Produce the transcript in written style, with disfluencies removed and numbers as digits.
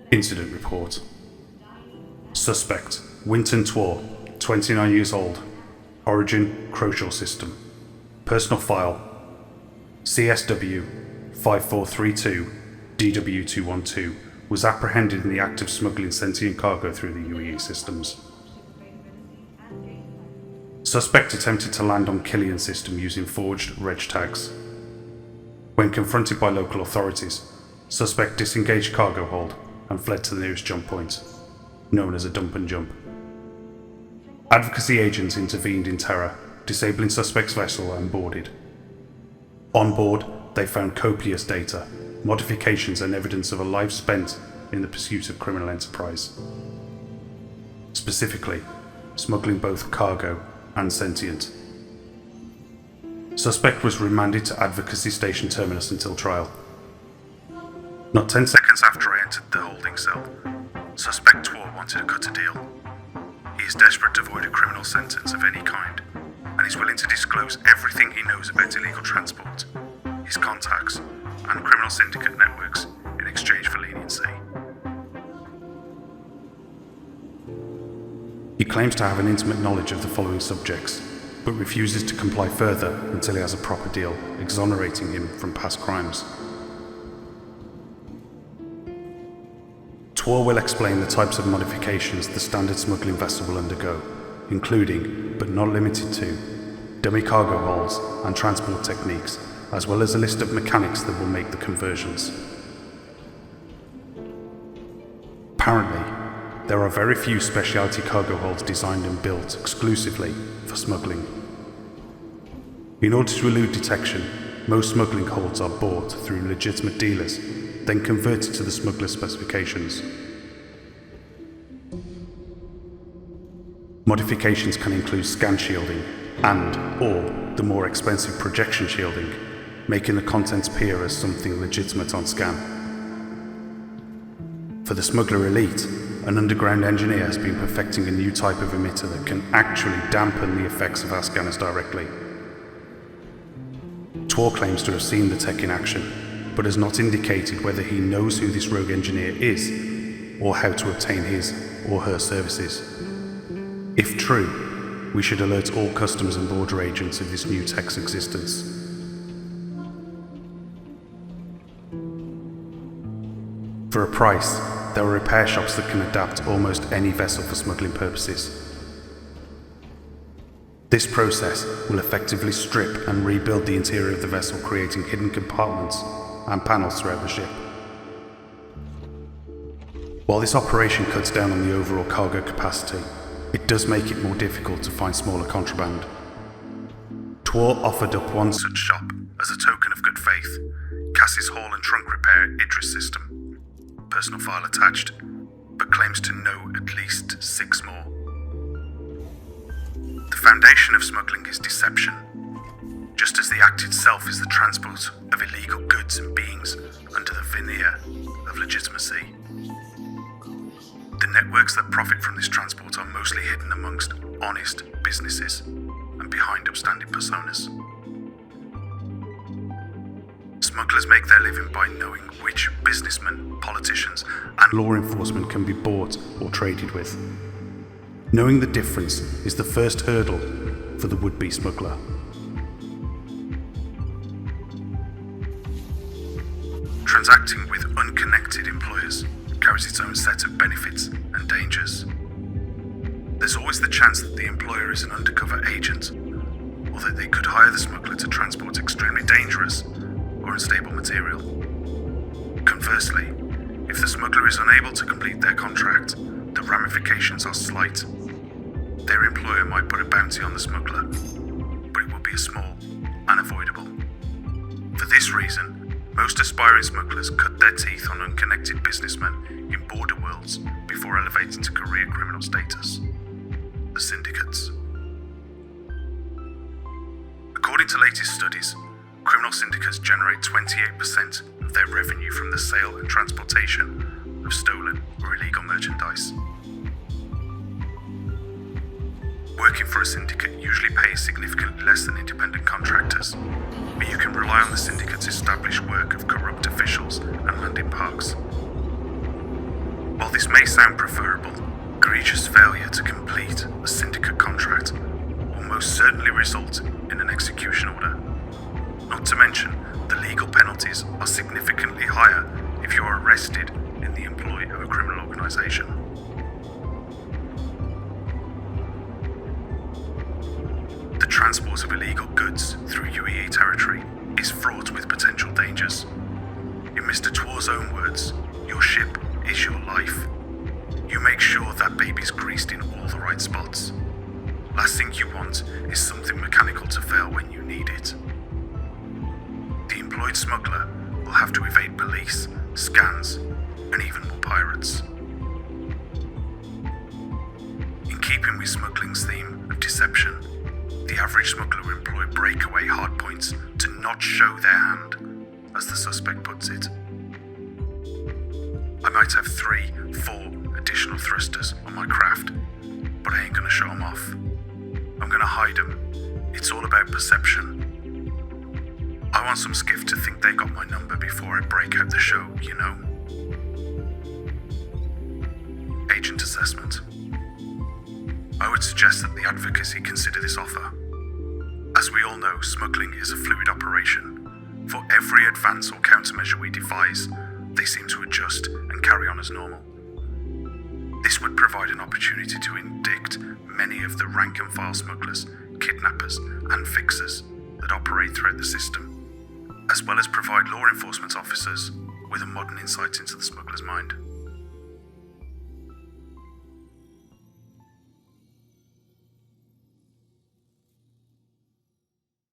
Incident Report. Suspect, Wynton Twor, 29 years old. Origin, Crocial System. Personal file, CSW 5432 DW212, was apprehended in the act of smuggling sentient cargo through the UAE systems. Suspect attempted to land on Killian system using forged reg tags. When confronted by local authorities, suspect disengaged cargo hold and fled to the nearest jump point, known as a dump and jump. Advocacy agents intervened in terror, disabling suspect's vessel and boarded. On board, they found copious data, modifications and evidence of a life spent in the pursuit of criminal enterprise. Specifically, smuggling both cargo and sentient. Suspect was remanded to Advocacy Station Terminus until trial. Not 10 seconds after I entered the holding cell, suspect Twor wanted to cut a deal. He is desperate to avoid a criminal sentence of any kind, and is willing to disclose everything he knows about illegal transport, his contacts, and criminal syndicate networks in exchange for leniency. He claims to have an intimate knowledge of the following subjects, but refuses to comply further until he has a proper deal, exonerating him from past crimes. Twor will explain the types of modifications the standard smuggling vessel will undergo, including, but not limited to, dummy cargo holds and transport techniques, as well as a list of mechanics that will make the conversions. Apparently, there are very few specialty cargo holds designed and built exclusively for smuggling. In order to elude detection, most smuggling holds are bought through legitimate dealers, then converted to the smuggler's specifications. Modifications can include scan shielding and/or the more expensive projection shielding, making the contents appear as something legitimate on scan. For the smuggler elite, an underground engineer has been perfecting a new type of emitter that can actually dampen the effects of our scanners directly. Twor claims to have seen the tech in action, but has not indicated whether he knows who this rogue engineer is, or how to obtain his or her services. If true, we should alert all customs and border agents of this new tech's existence. For a price, there are repair shops that can adapt almost any vessel for smuggling purposes. This process will effectively strip and rebuild the interior of the vessel, creating hidden compartments and panels throughout the ship. While this operation cuts down on the overall cargo capacity, it does make it more difficult to find smaller contraband. Twor offered up one such shop as a token of good faith, Cass's haul and trunk repair Idris system, personal file attached, but claims to know at least 6 more. The foundation of smuggling is deception, just as the act itself is the transport of illegal goods and beings under the veneer of legitimacy. The networks that profit from this transport are mostly hidden amongst honest businesses and behind upstanding personas. Smugglers make their living by knowing which businessmen, politicians, and law enforcement can be bought or traded with. Knowing the difference is the first hurdle for the would-be smuggler. Transacting with unconnected employers carries its own set of benefits and dangers. There's always the chance that the employer is an undercover agent, or that they could hire the smuggler to transport extremely dangerous or unstable material. Conversely, if the smuggler is unable to complete their contract, the ramifications are slight. Their employer might put a bounty on the smuggler, but it will be small and avoidable. For this reason, most aspiring smugglers cut their teeth on unconnected businessmen in border worlds before elevating to career criminal status. The syndicates. According to latest studies, criminal syndicates generate 28% of their revenue from the sale and transportation of stolen or illegal merchandise. Working for a syndicate usually pays significantly less than independent contractors, but you can rely on the syndicate's established work of corrupt officials and landing parks. this may sound preferable, egregious failure to complete a syndicate contract will most certainly result in an execution order. Not to mention, the legal penalties are significantly higher if you are arrested in the employ of a criminal organisation. The transport of illegal goods through UEE territory is fraught with potential dangers. In Mr. Twor's own words, your ship is your life. You make sure that baby's greased in all the right spots. Last thing you want is something mechanical to fail when you need it. The employed smuggler will have to evade police, scans, and even more pirates. In keeping with smuggling's theme of deception, the average smuggler will employ breakaway hardpoints to not show their hand, as the suspect puts it. I might have 3, 4 additional thrusters on my craft, but I ain't gonna show them off. I'm gonna hide them. It's all about perception. I want some skiff to think they got my number before I break out the show, you know? Agent assessment. I would suggest that the Advocacy consider this offer. As we all know, smuggling is a fluid operation. For every advance or countermeasure we devise, they seem to adjust and carry on as normal. This would provide an opportunity to indict many of the rank-and-file smugglers, kidnappers, and fixers that operate throughout the system, as well as provide law enforcement officers with a modern insight into the smuggler's mind.